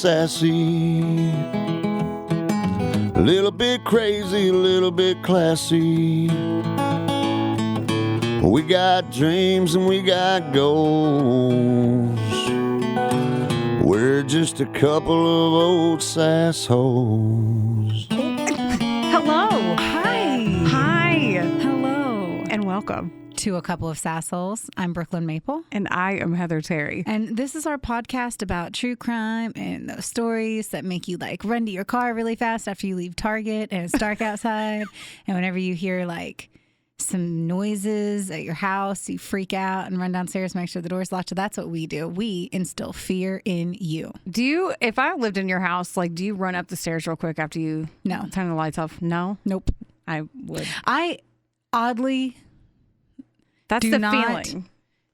sassy, a little bit crazy, a little bit classy. We got dreams and we got goals. We're just a couple of old sassholes. Hello. Hi. Hi. Hello. And welcome. To a couple of Sassholes. I'm Brooklyn Maple. And I am Heather Terry. And this is our podcast about true crime and those stories that make you like run to your car really fast after you leave Target and it's dark outside. And whenever you hear like some noises at your house, you freak out and run downstairs, make sure the door's locked. So that's what we do. We instill fear in you. Do you, if I lived in your house, like, do you run up the stairs real quick after you No. turn the lights off? No? Nope. I would. I oddly That's do the not feeling.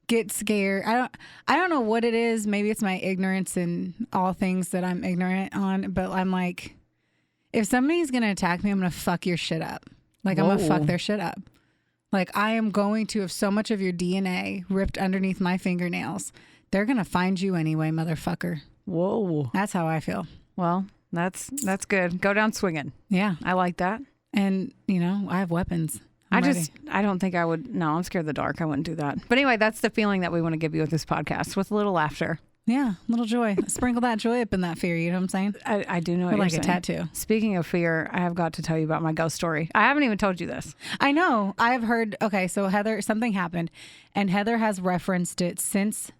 get scared. I don't know what it is. Maybe it's my ignorance in all things that I'm ignorant on, but I'm like, if somebody's going to attack me, I'm going to fuck your shit up. Like, I'm going to fuck their shit up. Like, I am going to have so much of your DNA ripped underneath my fingernails. They're going to find you anyway, motherfucker. Whoa. That's how I feel. Well, that's good. Go down swinging. Yeah. I like that. And, you know, I have weapons. I don't think I would. No, I'm scared of the dark. I wouldn't do that. But anyway, that's the feeling that we want to give you with this podcast, with a little laughter. Yeah, little joy. Sprinkle that joy up in that fear. You know what I'm saying? I do know what Or you're like saying. a tattoo. Speaking of fear, I have got to tell you about my ghost story. I haven't even told you this. I know. I have heard. Okay, so Heather, something happened, and Heather has referenced it since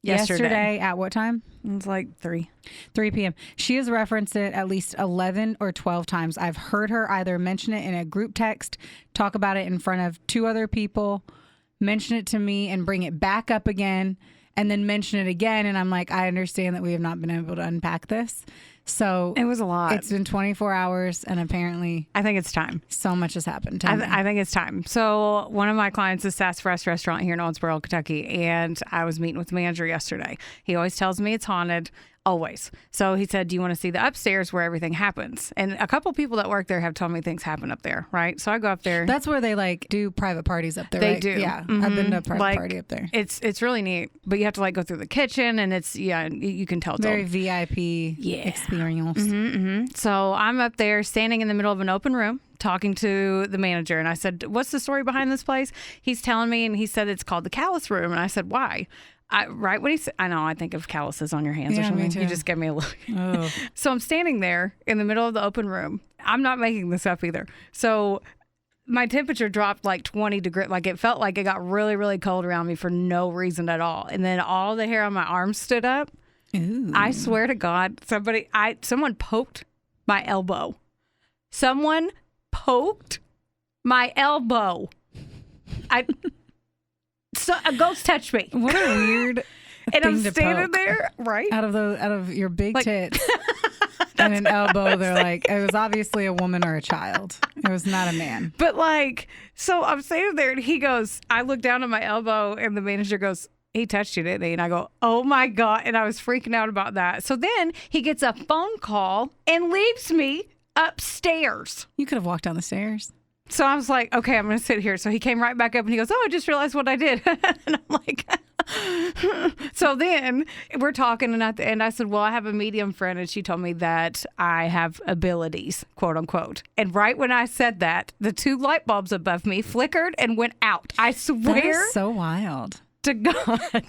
yesterday. At what time? It's like 3 p.m. She has referenced it at least 11 or 12 times. I've heard her either mention it in a group text, talk about it in front of 2 other people, mention it to me and bring it back up again, and then mention it again. And I'm like, I understand that we have not been able to unpack this. So It was a lot. It's been 24 hours, and apparently I think it's time. so much has happened. I think it's time. So one of my clients is Sassholes Restaurant here in Owensboro, Kentucky, and I was meeting with the manager yesterday. He always tells me it's haunted. Always. So he said, do you want to see the upstairs where everything happens? And a couple people that work there have told me things happen up there, right? So I go up there. That's where they like do private parties up there, They right? do. Yeah. Mm-hmm. I've been to a private Like, party up there. It's really neat, but you have to like go through the kitchen and it's, yeah, you can tell. Very VIP experience. So I'm up there standing in the middle of an open room talking to the manager. And I said, what's the story behind this place? He's telling me, and he said it's called the Callus Room. And I said, why? Right when he said, I know, I think of calluses on your hands or Yeah, me something. too. You just gave me a look. Oh. So I'm standing there in the middle of the open room. I'm not making this up either. So my temperature dropped like 20 degrees. Like it felt like it got really, really cold around me for no reason at all. And then all the hair on my arms stood up. Ooh. I swear to God, someone poked my elbow. Someone poked my elbow. So a ghost touched me. What a weird And I'm thing to standing poke. there, right? Out of your big Like- tits and an elbow. They're like, it was obviously a woman or a child. It was not a man. But like, so I'm standing there and he goes, I look down at my elbow and the manager goes, he touched you, didn't he? And I go, oh my God. And I was freaking out about that. So then he gets a phone call and leaves me upstairs. You could have walked down the stairs. So I was like, okay, I'm going to sit here. So he came right back up and he goes, oh, I just realized what I did. And I'm like, so then we're talking. And at the end, I said, well, I have a medium friend. And she told me that I have abilities, quote unquote. And right when I said that, the 2 light bulbs above me flickered and went out. I That swear is so wild. to God.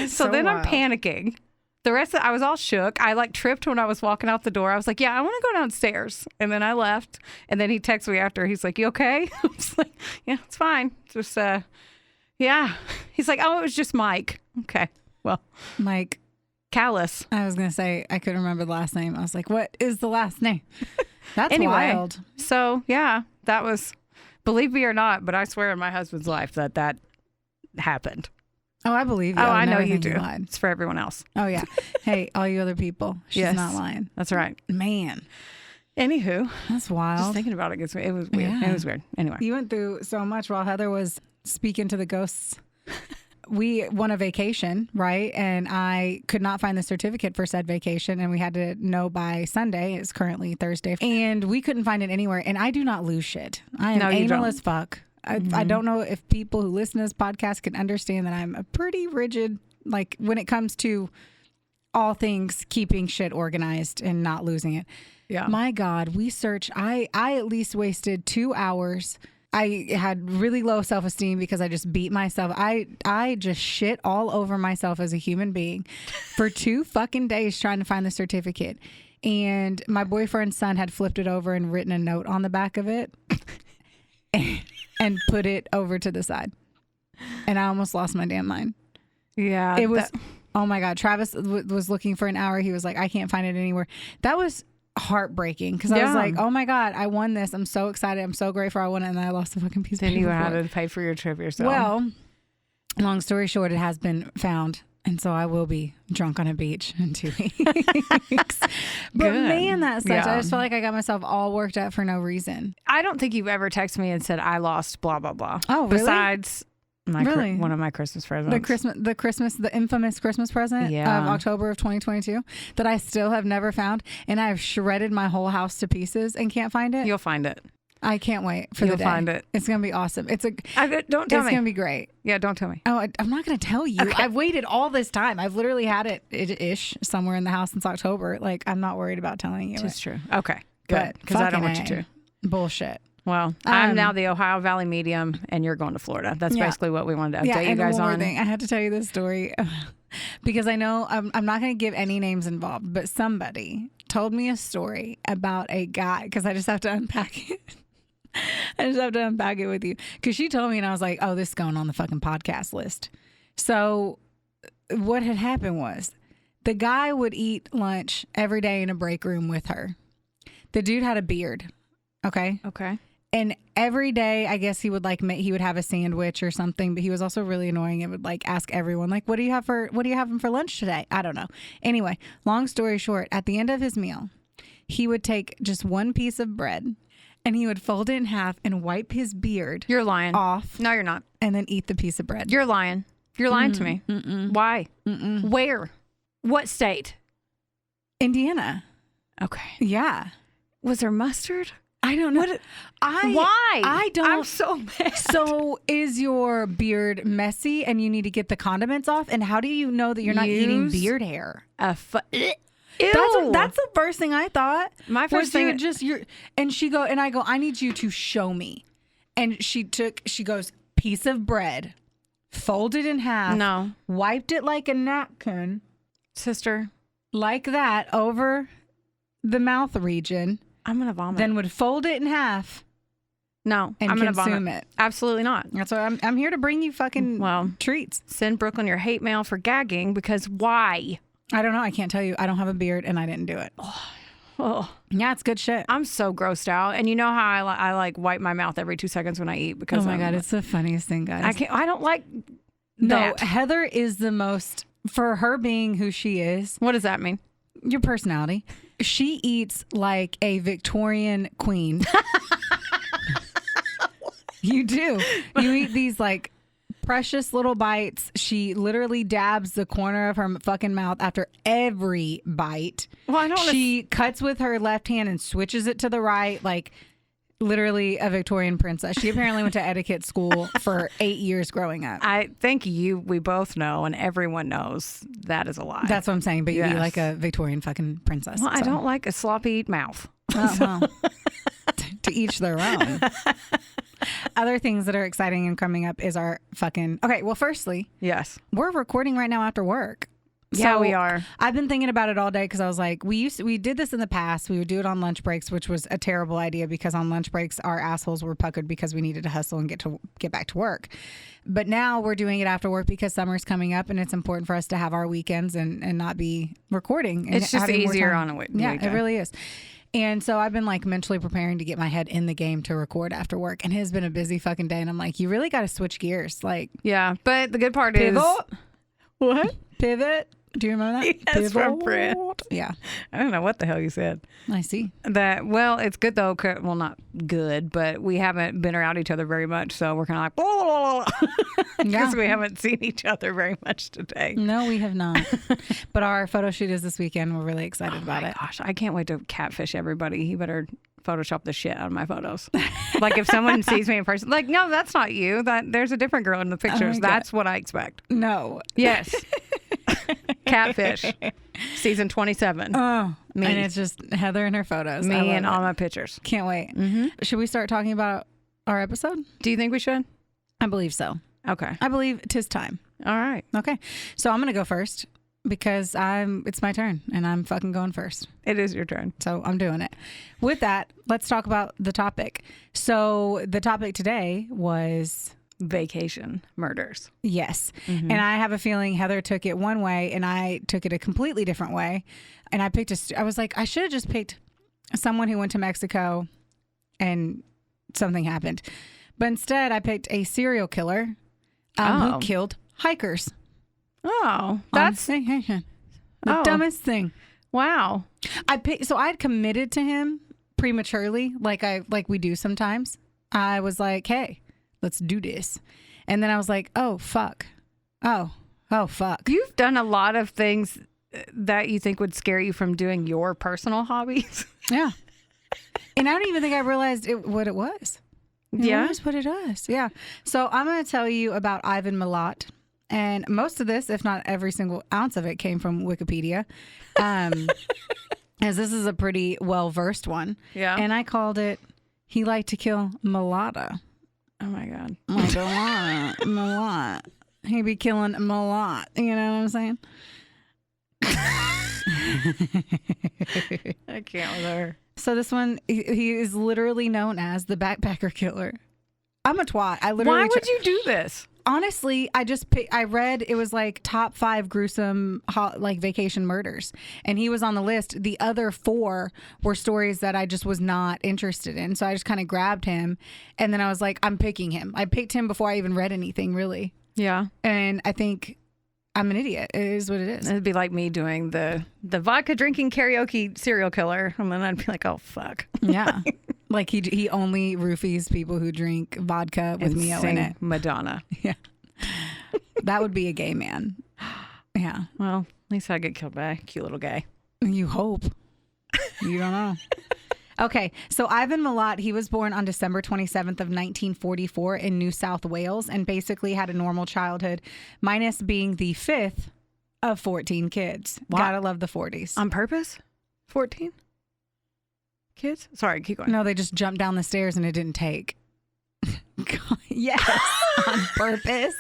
So then I'm panicking. The rest of I was all shook. I like tripped when I was walking out the door. I was like, yeah, I want to go downstairs. And then I left. And then he texted me after. He's like, you okay? I was like, yeah, it's fine. Just, yeah. He's like, oh, it was just Mike. Okay. Well, Mike, Callus. I was going to say, I couldn't remember the last name. I was like, what is the last name? That's Anyway, wild. So, yeah, that was, believe me or not, but I swear in my husband's life that happened. Oh, I believe you. Oh, I would know never you think do. lied. It's for everyone else. Oh, yeah. Hey, all you other people. She's Yes. not lying. That's right. Man, Anywho, that's wild. just thinking about it gets me. It was weird. Yeah. It was weird. Anyway. You went through so much while Heather was speaking to the ghosts. We went on a vacation, right? And I could not find the certificate for said vacation, and we had to know by Sunday. It's currently Thursday, and we couldn't find it anywhere. And I do not lose shit. I am No, you anal don't. as fuck. I don't know if people who listen to this podcast can understand that I'm a pretty rigid, like when it comes to all things keeping shit organized and not losing it. Yeah. My God, we searched. I at least wasted 2 hours. I had really low self-esteem because I just beat myself. I just shit all over myself as a human being for 2 fucking days trying to find the certificate. And my boyfriend's son had flipped it over and written a note on the back of it and put it over to the side. And I almost lost my damn mind. Yeah. It was, oh my God. Travis was looking for an hour. He was like, I can't find it anywhere. That was heartbreaking because I was like, oh my God, I won this. I'm so excited. I'm so grateful I won it. And then I lost the fucking piece of paper. Then you had to pay for your trip yourself. Well, long story short, it has been found. And so I will be drunk on a beach in 2 weeks. But man, that sucks. I just felt like I got myself all worked up for no reason. I don't think you've ever texted me and said, I lost blah, blah, blah. Oh, really? Besides one of my Christmas presents. The infamous Christmas present of October of 2022 that I still have never found. And I've shredded my whole house to pieces and can't find it. You'll find it. I can't wait for the day. You'll find it. It's going to be awesome. Don't tell me. It's going to be great. Yeah, don't tell me. Oh, I'm not going to tell you. Okay. I've waited all this time. I've literally had it-ish somewhere in the house since October. Like, I'm not worried about telling you. It's true. Okay, good. Because I don't want you to. Bullshit. Well, I'm now the Ohio Valley medium, and you're going to Florida. That's basically what we wanted to update you guys one more on. Thing. I had to tell you this story because I know I'm not going to give any names involved, but somebody told me a story about a guy because I just have to unpack it. I just have to unpack it with you because she told me and I was like, oh, this is going on the fucking podcast list. So what had happened was the guy would eat lunch every day in a break room with her. The dude had a beard. Okay. And every day, I guess he would he would have a sandwich or something, but he was also really annoying. It would like ask everyone like, what do you have for lunch today? I don't know. Anyway, long story short, at the end of his meal, he would take just one piece of bread and he would fold it in half and wipe his beard. You're lying. Off. No, you're not. And then eat the piece of bread. You're lying. You're lying to me. Why? Where? What state? Indiana. Okay. Yeah. Was there mustard? I don't know. Why? I don't. I'm so mad. So is your beard messy and you need to get the condiments off? And how do you know that you're not eating beard hair? Ew. That's the first thing I thought. My first thing I go, I need you to show me. And she goes, piece of bread, folded in half. No. Wiped it like a napkin. Sister. Like that over the mouth region. I'm going to vomit. Then would fold it in half. No, and I'm going to consume vomit. it. Absolutely not. That's why I'm here to bring you fucking treats. Send Brooklyn your hate mail for gagging because why? I don't know. I can't tell you. I don't have a beard and I didn't do it. Oh. Yeah, it's good shit. I'm so grossed out. And you know how I like wipe my mouth every 2 seconds when I eat because oh my God, it's the funniest thing, guys. I don't like No, that. Heather is the most, for her being who she is. What does that mean? Your personality. She eats like a Victorian queen. You do. You eat these like precious little bites. She literally dabs the corner of her fucking mouth after every bite. Well, I don't. She cuts with her left hand and switches it to the right, like literally a Victorian princess. She apparently went to etiquette school for 8 years growing up. I think we both know, and everyone knows that is a lie. That's what I'm saying. But you eat like a Victorian fucking princess. Well, I don't like a sloppy mouth. Well, to each their own. Other things that are exciting and coming up is our fucking... Okay, well, firstly... Yes. We're recording right now after work. Yeah, So we are. I've been thinking about it all day because I was like, we did this in the past. We would do it on lunch breaks, which was a terrible idea because on lunch breaks, our assholes were puckered because we needed to hustle and get back to work. But now we're doing it after work because summer's coming up and it's important for us to have our weekends and not be recording. And it's just easier on a weekend. Yeah, it really is. And so I've been like mentally preparing to get my head in the game to record after work. And it has been a busy fucking day. And I'm like, you really got to switch gears. Like, yeah. But the good part pivot. is. What? Pivot. Do you remember that? Yes, Pivot. from Brent. Yeah. I don't know what the hell you said. I see. Well, it's good though. Well, not good, but we haven't been around each other very much. So we're kind of like, because we haven't seen each other very much today. No, we have not. But our photo shoot is this weekend. We're really excited about it. Gosh, I can't wait to catfish everybody. You better Photoshop the shit out of my photos. Like if someone sees me in person, like, no, that's not you. There's a different girl in the pictures. That's what I expect. No. Yes. Catfish, season 27. Oh, Me. and it's just Heather and her photos. I Me love and it. all my pictures. Can't wait. Mm-hmm. Should we start talking about our episode? Do you think we should? I believe so. Okay. I believe 'tis time. All right. Okay. So I'm going to go first because it's my turn and I'm fucking going first. It is your turn. So I'm doing it. With that, let's talk about the topic. So the topic today was Vacation murders. yes. Mm-hmm. And I have a feeling Heather took it one way and I took it a completely different way. And I picked I was like, I should have just picked someone who went to Mexico and something happened. But instead I picked a serial killer who killed hikers. Oh, that's the Oh. dumbest thing. wow. So I'd committed to him prematurely, like we do sometimes. I was like, hey, let's do this. And then I was like, oh fuck. Oh fuck. You've done a lot of things that you think would scare you from doing your personal hobbies. Yeah. And I don't even think I realized what it was. Yeah. That's what it is. Yeah. So I'm going to tell you about Ivan Milat. And most of this, if not every single ounce of it, came from Wikipedia. As this is a pretty well-versed one. Yeah. And I called it, he liked to kill Mulata. Oh my God. Like a lot. Milat. He be killing Milat. You know what I'm saying? I can't with her. So this one, he is literally known as the backpacker killer. I'm a twat. I literally. Why would you do this? Honestly, I read it was like top 5 gruesome vacation murders, and he was on the list. The other 4 were stories that I just was not interested in, so I just kind of grabbed him, and then I was like, I'm picking him. I picked him before I even read anything, really. Yeah. And I think I'm an idiot. It is what it is. It'd be like me doing the vodka drinking karaoke serial killer, and then I'd be like, oh fuck. Yeah. Like he only roofies people who drink vodka with And Mio sing in it. Madonna. Yeah. That would be a gay man. Yeah. Well, at least I get killed by a cute little guy. You hope. You don't know. Okay. So Ivan Milat, he was born on December 27th of 1944 in New South Wales and basically had a normal childhood, minus being the 5th of 14 kids. Wow. Gotta love the 40s. On purpose? 14 kids? Sorry, keep going. No, they just jumped down the stairs and it didn't take. Yes, on purpose.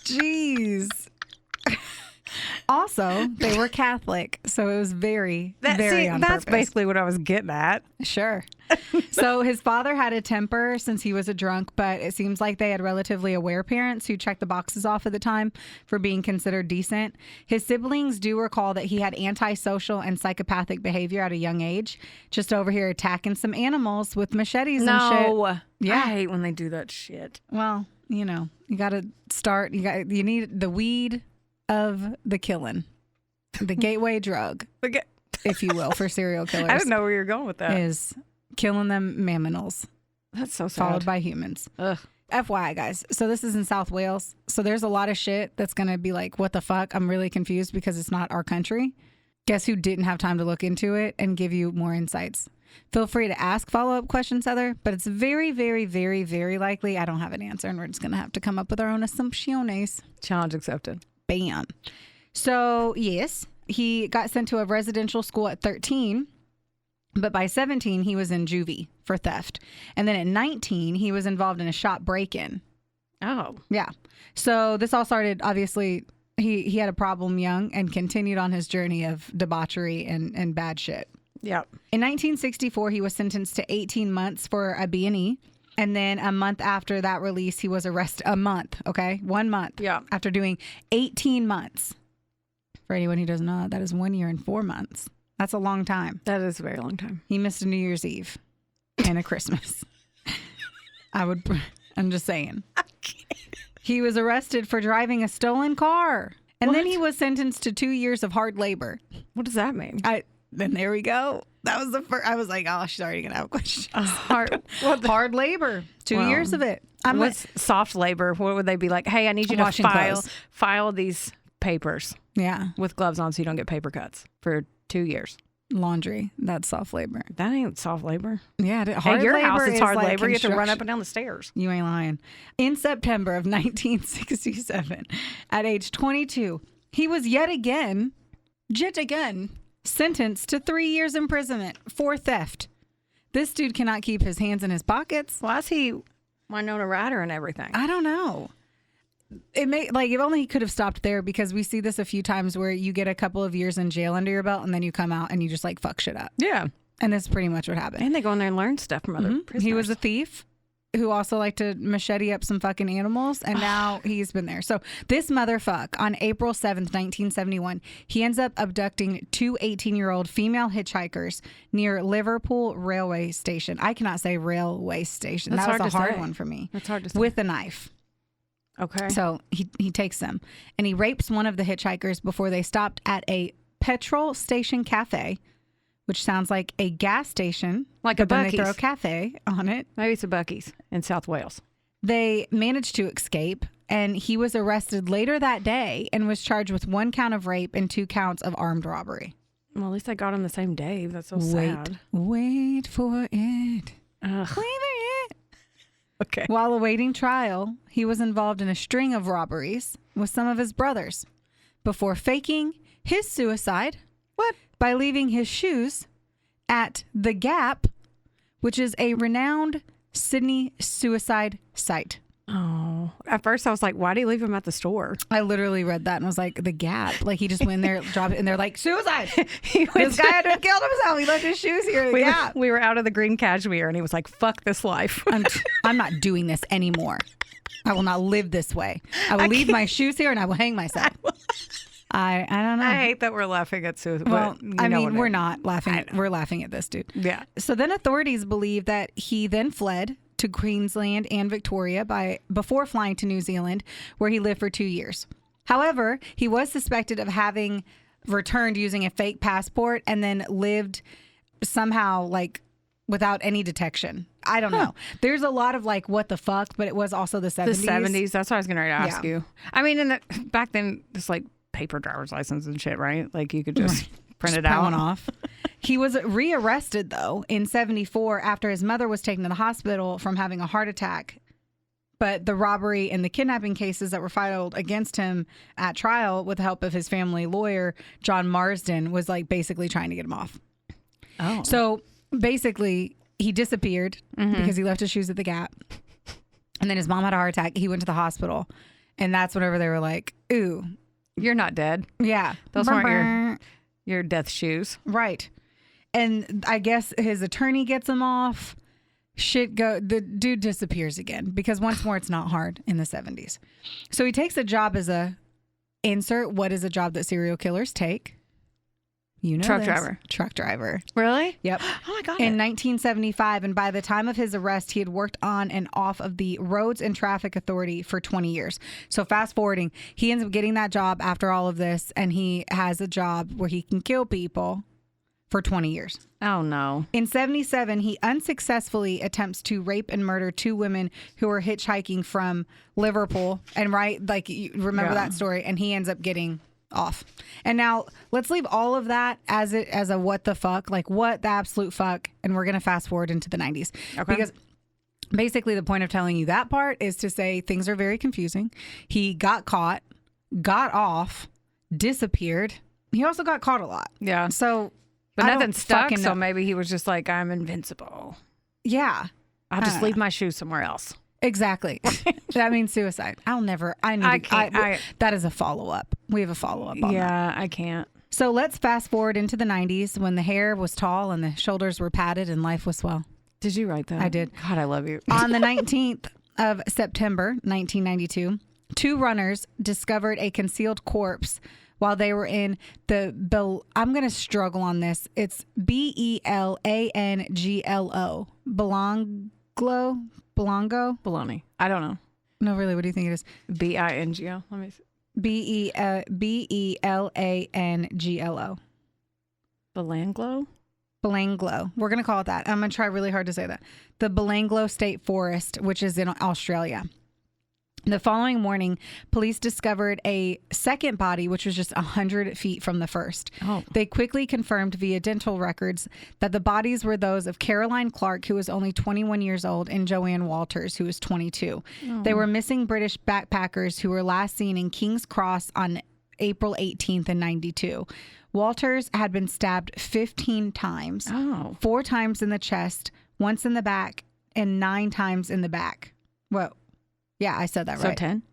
Jeez. Also, they were Catholic, so it was very on That's purpose. basically what I was getting at. Sure. So his father had a temper since he was a drunk, but it seems like they had relatively aware parents who checked the boxes off at the time for being considered decent. His siblings do recall that he had antisocial and psychopathic behavior at a young age, just over here attacking some animals with machetes and shit. Yeah. I hate when they do that shit. Well, you know, you got to start. You need the weed of the killing, the gateway drug, if you will, for serial killers. I didn't know where you were going with that. Is killing them mammals. That's so sad. Followed by humans. Ugh. FYI, guys. So this is in South Wales. So there's a lot of shit that's going to be like, what the fuck? I'm really confused because it's not our country. Guess who didn't have time to look into it and give you more insights? Feel free to ask follow-up questions, Heather, but it's very, very, very, very likely I don't have an answer and we're just going to have to come up with our own assumptions. Challenge accepted. Bam. So, yes, he got sent to a residential school at 13, but by 17, he was in juvie for theft. And then at 19, he was involved in a shop break-in. Oh. Yeah. So this all started, obviously, he had a problem young and continued on his journey of debauchery and bad shit. Yep. In 1964, he was sentenced to 18 months for a B&E. And then a month after that release, he was arrested. A month, okay? 1 month. Yeah. After doing 18 months. For anyone who doesn't know, that is 1 year and 4 months. That's a long time. That is a very long time. He missed a New Year's Eve and a Christmas. I'm just saying. He was arrested for driving a stolen car. And then he was sentenced to 2 years of hard labor. What does that mean? Then there we go. That was the first. I was like, oh, she's already going to have questions. Hard labor. 2 years of it. What's soft labor? What would they be like? Hey, I need you to Washing clothes. file these papers Yeah. with gloves on so you don't get paper cuts for 2 years. Laundry. That's soft labor. That ain't soft labor. Yeah. At your house, it's hard like labor. You have to run construction. up and down the stairs. You ain't lying. In September of 1967, at age 22, he was yet again, sentenced to 3 years imprisonment for theft. This dude cannot keep his hands in his pockets. Why is he Winona Ryder and everything? I don't know. If only he could have stopped there, because we see this a few times where you get a couple of years in jail under your belt and then you come out and you just like fuck shit up. Yeah. And that's pretty much what happened. And they go in there and learn stuff from other prisoners. He was a thief who also liked to machete up some fucking animals, and now he's been there. So this motherfucker, on April 7th, 1971, he ends up abducting two 18-year-old female hitchhikers near Liverpool railway station. I cannot say railway station. That's that was a hard say. one for me. That's hard to say. With a knife. Okay. So he takes them, and he rapes one of the hitchhikers before they stopped at a petrol station cafe, which sounds like a gas station. Like a then Buc-ee's. they throw a cafe on it. Maybe it's a Buc-ee's in South Wales. They managed to escape, and he was arrested later that day and was charged with 1 count of rape and 2 counts of armed robbery. Well, at least I got him the same day. That's so sad. Wait for it. Ugh. Wait for it. Okay. While awaiting trial, he was involved in a string of robberies with some of his brothers before faking his suicide. What? By leaving his shoes at The Gap, which is a renowned Sydney suicide site. Oh. At first I was like, why do you leave him at the store? I literally read that and was like, The Gap. Like, he just went there, dropped it, and they're like, suicide. This This guy had to have killed himself. He left his shoes here at The Gap. We were out of the green cashmere, and he was like, fuck this life. I'm not doing this anymore. I will not live this way. I will leave my shoes here and I will hang myself. I don't know. I hate that we're laughing at suicide. Well, I mean, we're not laughing. We're laughing at this dude. Yeah. So then authorities believe that he then fled to Queensland and Victoria before flying to New Zealand, where he lived for 2 years. However, he was suspected of having returned using a fake passport and then lived somehow like without any detection. I don't know. There's a lot of like, what the fuck, but it was also the 70s. The 70s. That's what I was going to ask you. I mean, back then, it's like paper driver's license and shit, right? Like you could just print it out. Off. He was rearrested though in 74 after his mother was taken to the hospital from having a heart attack. But the robbery and the kidnapping cases that were filed against him at trial with the help of his family lawyer, John Marsden, was like basically trying to get him off. Oh. So basically he disappeared because he left his shoes at the Gap. And then his mom had a heart attack. He went to the hospital. And that's whenever they were like, ooh. You're not dead. Yeah. Those weren't your death shoes. Right. And I guess his attorney gets him off. The dude disappears again because once more, it's not hard in the 70s. So he takes a job as what is a job that serial killers take? You know, Truck driver. Really? Yep. Oh, I got In it. 1975, and by the time of his arrest, he had worked on and off of the Roads and Traffic Authority for 20 years. So fast forwarding, he ends up getting that job after all of this, and he has a job where he can kill people for 20 years. Oh, no. In 77, he unsuccessfully attempts to rape and murder 2 women who were hitchhiking from Liverpool. And you remember that story, and he ends up getting off. And now let's leave all of that as a what the fuck, like what the absolute fuck, and we're gonna fast forward into the 90s. Okay. Because basically the point of telling you that part is to say things are very confusing. He got caught, got off, disappeared. He also got caught a lot. Yeah. So But I nothing don't stuck, fucking so know. maybe he was just like, I'm invincible. Yeah. I'll just leave my shoes somewhere else. Exactly. That means suicide. That is a follow-up. We have a follow-up on that. Yeah, I can't. So let's fast forward into the 90s when the hair was tall and the shoulders were padded and life was swell. Did you write that? I did. God, I love you. On the 19th of September, 1992, 2 runners discovered a concealed corpse while they were in I'm going to struggle on this. It's Belanglo. Belongo? Bologna. I don't know. No, really. What do you think it is? Bingo. Let me see. Belanglo. Belanglo? Belanglo. We're going to call it that. I'm going to try really hard to say that. The Belanglo State Forest, which is in Australia. The following morning, police discovered a second body, which was just 100 feet from the first. Oh. They quickly confirmed via dental records that the bodies were those of Caroline Clark, who was only 21 years old, and Joanne Walters, who was 22. Oh. They were missing British backpackers who were last seen in King's Cross on April 18th in 92. Walters had been stabbed 15 times, 4 times in the chest, once in the back, and 9 times in the back. Well, yeah, I said that right. So 10?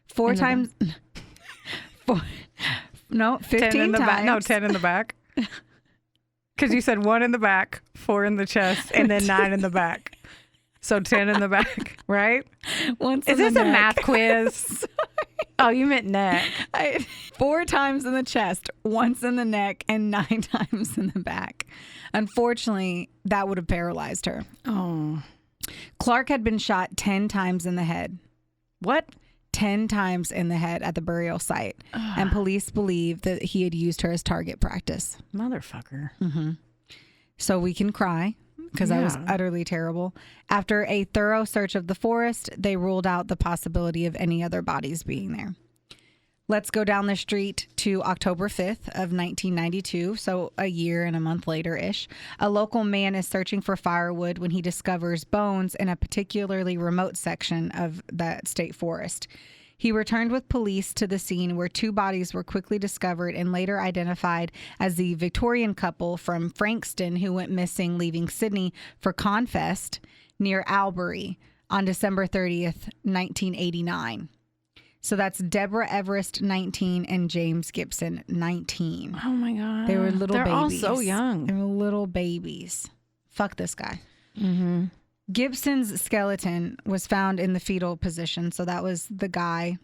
4 times. 15 10 in the times. back. No, 10 in the back. Because you said 1 in the back, 4 in the chest, and then 9 in the back. So 10 in the back, right? Is this a math quiz? Oh, you meant neck. 4 times in the chest, once in the neck, and 9 times in the back. Unfortunately, that would have paralyzed her. Oh. Clark had been shot 10 times in the head. What? 10 times in the head at the burial site. And police believe that he had used her as target practice. Motherfucker. Mm-hmm. So we can cry because that was utterly terrible. After a thorough search of the forest, they ruled out the possibility of any other bodies being there. Let's go down the street to October 5th of 1992, so a year and a month later-ish. A local man is searching for firewood when he discovers bones in a particularly remote section of that state forest. He returned with police to the scene where 2 bodies were quickly discovered and later identified as the Victorian couple from Frankston who went missing leaving Sydney for Confest near Albury on December 30th, 1989. So that's Deborah Everest, 19, and James Gibson, 19. Oh, my God. They were little babies. They're all so young. They were little babies. Fuck this guy. Mm-hmm. Gibson's skeleton was found in the fetal position. So that was the guy.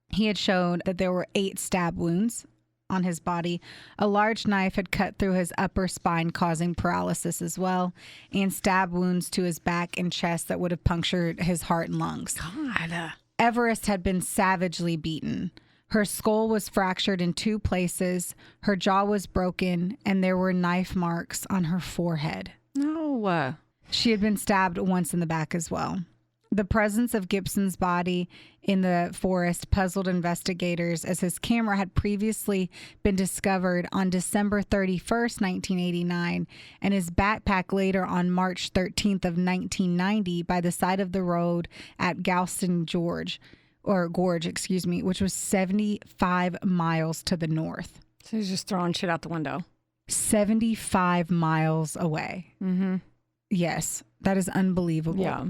He had showed that there were 8 stab wounds on his body. A large knife had cut through his upper spine, causing paralysis as well, and stab wounds to his back and chest that would have punctured his heart and lungs. God. Everest had been savagely beaten. Her skull was fractured in 2 places, her jaw was broken, and there were knife marks on her forehead. No. She had been stabbed once in the back as well. The presence of Gibson's body in the forest puzzled investigators as his camera had previously been discovered on December 31st, 1989, and his backpack later on March 13th of 1990 by the side of the road at Galston Gorge, which was 75 miles to the north. So he's just throwing shit out the window. 75 miles away. Mm-hmm. Yes, that is unbelievable. Yeah.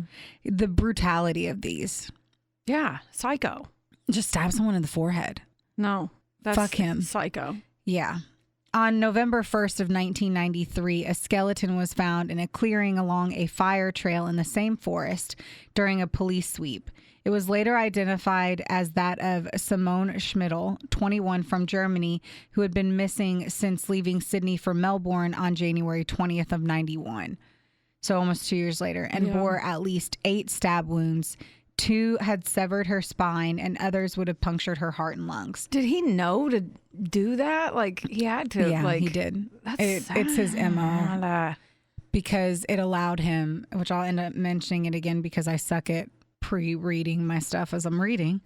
The brutality of these. Yeah, psycho. Just stab someone in the forehead. No, that's fuck him. Psycho. Yeah. On November 1st of 1993, a skeleton was found in a clearing along a fire trail in the same forest during a police sweep. It was later identified as that of Simone Schmidl, 21, from Germany, who had been missing since leaving Sydney for Melbourne on January 20th of 91. So almost 2 years later, and bore at least 8 stab wounds. 2 had severed her spine, and others would have punctured her heart and lungs. Did he know to do that? Like, he had to. Yeah, like, he did. That's sad. It's his MO. Because it allowed him, which I'll end up mentioning it again because I suck at pre-reading my stuff as I'm reading.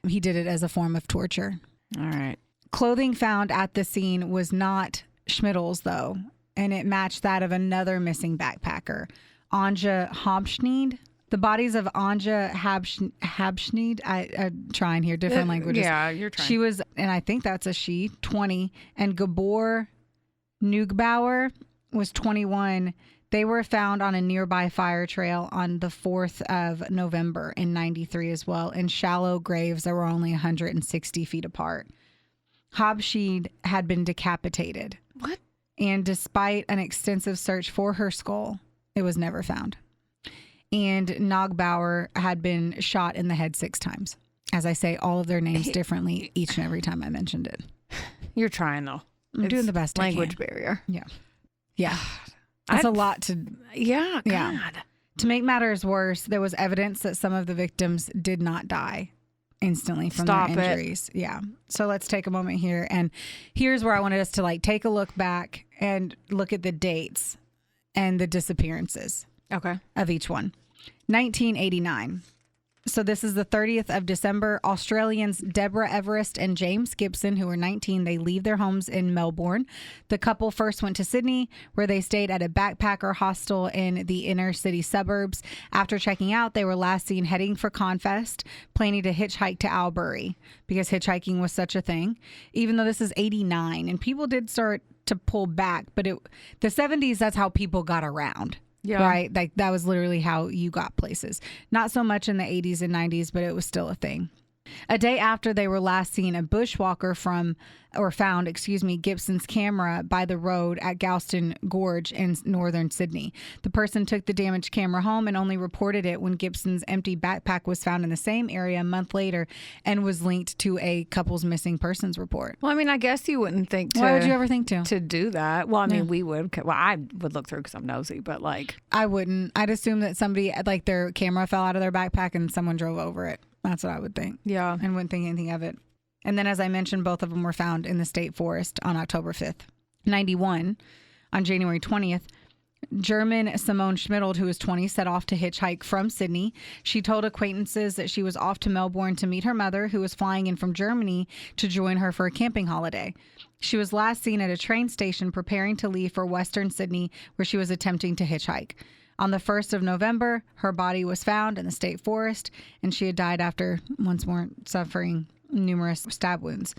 He did it as a form of torture. All right. Clothing found at the scene was not Schmidl's, though, and it matched that of another missing backpacker, Anja Habschneid. The bodies of Anja Habschneid, I'm trying here, different languages. Yeah, you're trying. She was, and I think that's a she, 20, and Gabor Neugbauer was 21. They were found on a nearby fire trail on the 4th of November in 93 as well, in shallow graves that were only 160 feet apart. Habschneid had been decapitated. What? And despite an extensive search for her skull, it was never found. And Neugbauer had been shot in the head 6 times. As I say all of their names differently each and every time I mentioned it. You're trying, though. I'm doing the best I can. Language barrier. Yeah. Yeah. That's a lot to... Yeah, God. Yeah. To make matters worse, there was evidence that some of the victims did not die instantly from their injuries. Yeah. So let's take a moment here. And here's where I wanted us to take a look back and look at the dates and the disappearances. Okay. Of each one. 1989. So this is the 30th of December. Australians Deborah Everest and James Gibson, who were 19, they leave their homes in Melbourne. The couple first went to Sydney, where they stayed at a backpacker hostel in the inner city suburbs. After checking out, they were last seen heading for Confest, planning to hitchhike to Albury, because hitchhiking was such a thing. Even though this is 89, and people did start to pull back, but the 70s, that's how people got around. Yeah. Right? Like that was literally how you got places. Not so much in the 80s and 90s, but it was still a thing. A day after they were last seen, a bushwalker found Gibson's camera by the road at Galston Gorge in northern Sydney. The person took the damaged camera home and only reported it when Gibson's empty backpack was found in the same area a month later and was linked to a couple's missing persons report. Well, I mean, I guess you wouldn't think to. Why would you ever think to do that? Well, I mean, we would. Well, I would look through because I'm nosy, but like. I wouldn't. I'd assume that somebody, like their camera fell out of their backpack and someone drove over it. That's what I would think. Yeah. And wouldn't think anything of it. And then, as I mentioned, both of them were found in the state forest on October 5th. 91, on January 20th, German Simone Schmidl, who was 20, set off to hitchhike from Sydney. She told acquaintances that she was off to Melbourne to meet her mother, who was flying in from Germany to join her for a camping holiday. She was last seen at a train station preparing to leave for Western Sydney, where she was attempting to hitchhike. On the 1st of November, her body was found in the state forest, and she had died after once more suffering numerous stab wounds.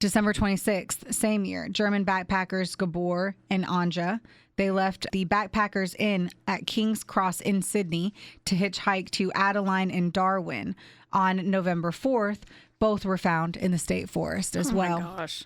December 26th, same year, German backpackers Gabor and Anja, they left the Backpackers Inn at King's Cross in Sydney to hitchhike to Adeline and Darwin. On November 4th, both were found in the state forest as well. Oh my gosh.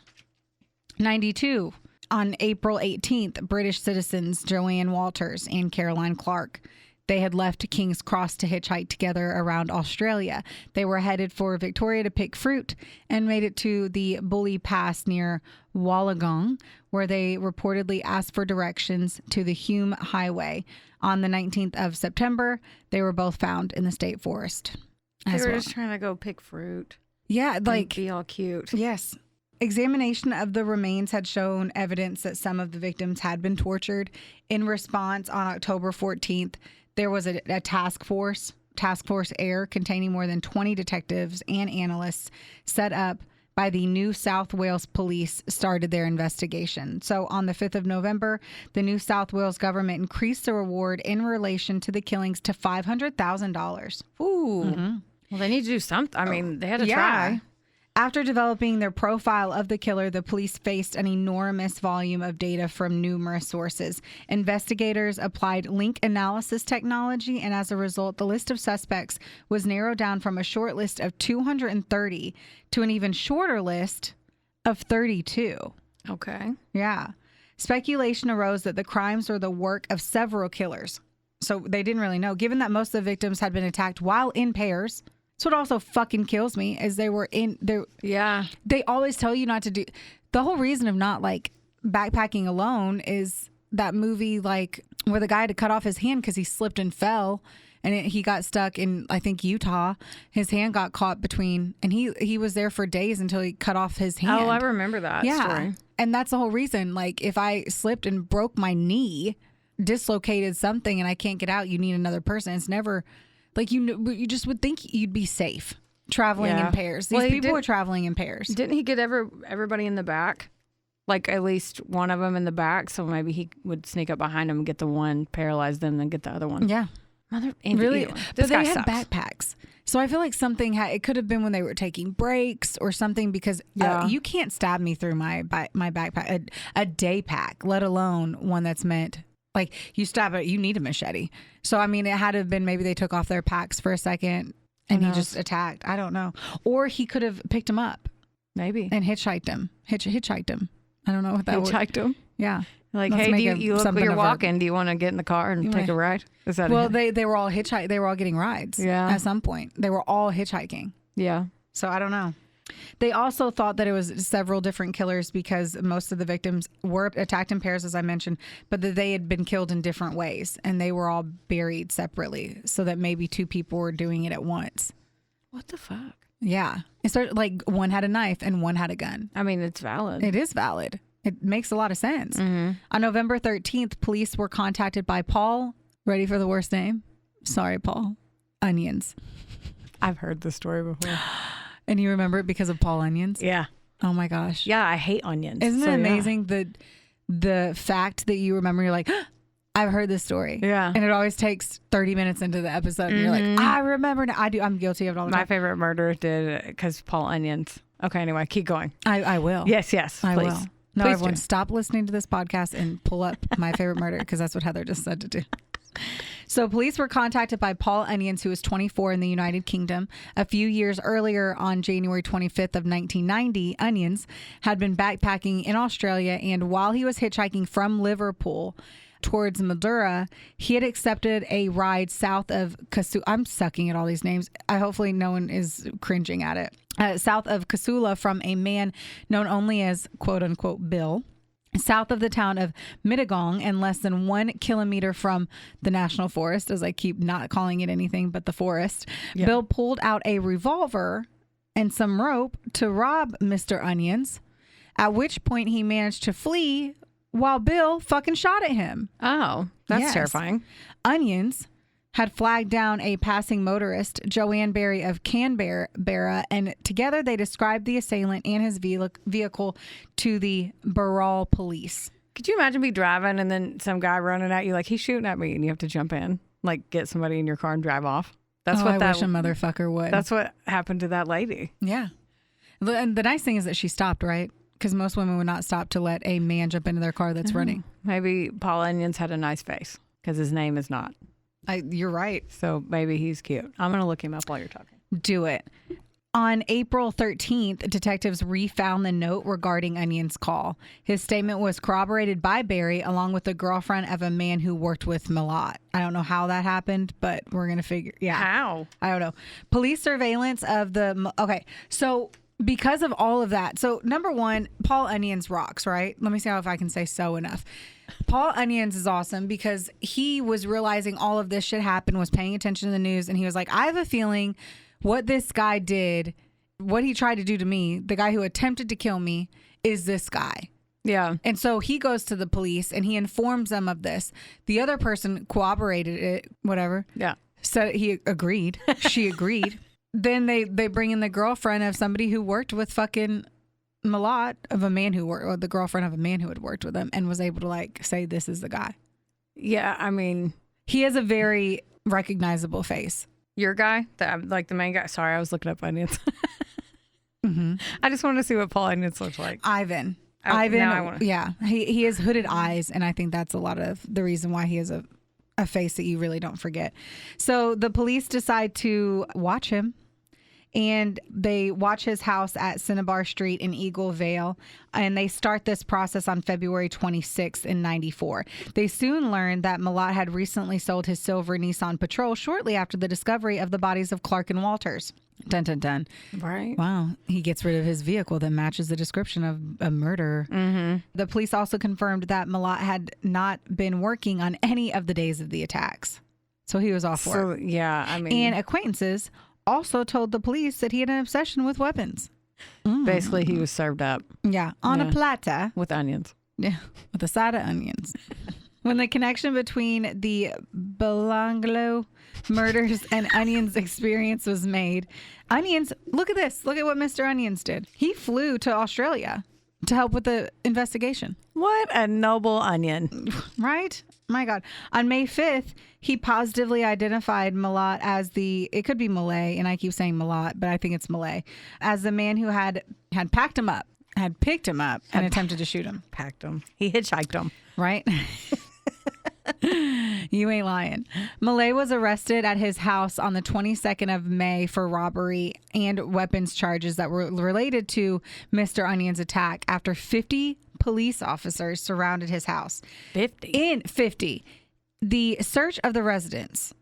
92. On April 18th, British citizens Joanne Walters and Caroline Clark, they had left King's Cross to hitchhike together around Australia. They were headed for Victoria to pick fruit and made it to the Bully Pass near Wollongong, where they reportedly asked for directions to the Hume Highway. On the 19th of September, they were both found in the state forest. They were just trying to go pick fruit. Yeah, like be all cute. Yes. Examination of the remains had shown evidence that some of the victims had been tortured. In response, on October 14th, there was a task force Air, containing more than 20 detectives and analysts set up by the New South Wales Police, started their investigation. So on the 5th of November, the New South Wales government increased the reward in relation to the killings to $500,000. Ooh. Mm-hmm. Well, they need to do something. I mean, they had to try. After developing their profile of the killer, the police faced an enormous volume of data from numerous sources. Investigators applied link analysis technology, and as a result, the list of suspects was narrowed down from a short list of 230 to an even shorter list of 32. Okay. Yeah. Speculation arose that the crimes were the work of several killers. So they didn't really know. Given that most of the victims had been attacked while in pairs, that's what also fucking kills me is they were in there. Yeah. They always tell you not to do. The whole reason of not like backpacking alone is that movie like where the guy had to cut off his hand because he slipped and fell and he got stuck in, I think, Utah. His hand got caught between, and he was there for days until he cut off his hand. Oh, I remember that story. And that's the whole reason. Like if I slipped and broke my knee, dislocated something and I can't get out, you need another person. It's never... Like, you just would think you'd be safe traveling in pairs. These people were traveling in pairs. Didn't he get everybody in the back? Like, at least one of them in the back, so maybe he would sneak up behind him and get the one, paralyze them, then get the other one. Yeah. Really? But they had backpacks. So I feel like something it could have been when they were taking breaks or something, because you can't stab me through my backpack, a day pack, let alone one that's meant... Like, you stab it, you need a machete. So, I mean, it had to have been maybe they took off their packs for a second and he just attacked. I don't know. Or he could have picked him up. Maybe. And hitchhiked him. Hitchhiked him. I don't know what that was. Hitchhiked him? Yeah. Like, hey, you look like you're walking. Do you want to get in the car and take a ride? Is that they were all hitchhiking. They were all getting rides at some point. They were all hitchhiking. Yeah. So, I don't know. They also thought that it was several different killers because most of the victims were attacked in pairs, as I mentioned, but that they had been killed in different ways and they were all buried separately, so that maybe two people were doing it at once. What the fuck? Yeah. It started like one had a knife and one had a gun. I mean, it's valid. It is valid. It makes a lot of sense. Mm-hmm. On November 13th, police were contacted by Paul. Ready for the worst name? Sorry, Paul. Onions. I've heard this story before. And you remember it because of Paul Onions? Yeah. Oh my gosh. Yeah, I hate onions. Isn't it So, amazing the fact that you remember? You're like, I've heard this story. Yeah. And it always takes 30 minutes into the episode. And you're like, I remember now. I'm guilty of it all the time. My favorite murder did because Paul Onions. Okay, anyway, keep going. I will. Yes, I please. will. No, Please everyone, do. stop listening to this podcast and pull up My Favorite Murder, because that's what Heather just said to do. So police were contacted by Paul Onions, who was 24 in the United Kingdom. A few years earlier, on January 25th of 1990, Onions had been backpacking in Australia, and while he was hitchhiking from Liverpool towards Madura, he had accepted a ride south of Casula. I'm sucking at all these names. Hopefully no one is cringing at it. South of Casula from a man known only as quote unquote Bill, south of the town of Mittagong and less than 1 kilometer from the national forest, as I keep not calling it anything but the forest. Yeah. Bill pulled out a revolver and some rope to rob Mr. Onions, at which point he managed to flee while Bill fucking shot at him. Oh, that's terrifying. Onions had flagged down a passing motorist, Joanne Berry of Canberra, and together they described the assailant and his vehicle to the Barral police. Could you imagine me driving and then some guy running at you like, he's shooting at me, and you have to jump in, like get somebody in your car and drive off? That's what I wish a motherfucker would. That's what happened to that lady. Yeah. And the nice thing is that she stopped, right? Because most women would not stop to let a man jump into their car that's running. Maybe Paul Onions had a nice face because his name is not. You're right. So maybe he's cute. I'm going to look him up while you're talking. Do it. On April 13th, detectives refound the note regarding Onion's call. His statement was corroborated by Barry along with the girlfriend of a man who worked with Milat. I don't know how that happened, but we're going to figure. Yeah. How? I don't know. Police surveillance of the. Okay. So because of all of that. So number one, Paul Onions rocks, right? Let me see if I can say so enough. Paul Onions is awesome because he was realizing all of this shit happened, was paying attention to the news, and he was like, I have a feeling what this guy did, what he tried to do to me, the guy who attempted to kill me, is this guy. Yeah. And so he goes to the police and he informs them of this. The other person corroborated it, whatever. Yeah. So he agreed. She agreed. Then they bring in the girlfriend of somebody who worked with fucking Milat, of a man who worked, or the girlfriend of a man who had worked with him, and was able to like say this is the guy. Yeah, I mean, he has a very recognizable face. Your guy, like the main guy. Sorry, I was looking up Onions. Mm-hmm. I just wanted to see what Paul Onions looks like. Ivan. Ivan. Yeah, he has hooded eyes, and I think that's a lot of the reason why he has a face that you really don't forget. So the police decide to watch him. And they watch his house at Cinnabar Street in Eagle Vale, and they start this process on February 26th in 94. They soon learned that Milat had recently sold his silver Nissan Patrol shortly after the discovery of the bodies of Clark and Walters. Dun, dun, dun. Right. Wow. He gets rid of his vehicle that matches the description of a murderer. Mm-hmm. The police also confirmed that Milat had not been working on any of the days of the attacks. So he was off work. So, yeah, I mean. And acquaintances also told the police that he had an obsession with weapons. Basically, he was served up. Yeah, on a platter. With onions. Yeah, with a side of onions. When the connection between the Belanglo murders and Onions' experience was made, Onions, look at this. Look at what Mr. Onions did. He flew to Australia to help with the investigation. What a noble onion. Right? My God. On May 5th, he positively identified Milat as it could be Malay, and I keep saying Milat, but I think it's Malay, as the man who had picked him up and attempted to shoot him. Packed him. He hitchhiked him. Right? You ain't lying. Malay was arrested at his house on the 22nd of May for robbery and weapons charges that were related to Mr. Onion's attack after 50 police officers surrounded his house. 50. The search of the residence.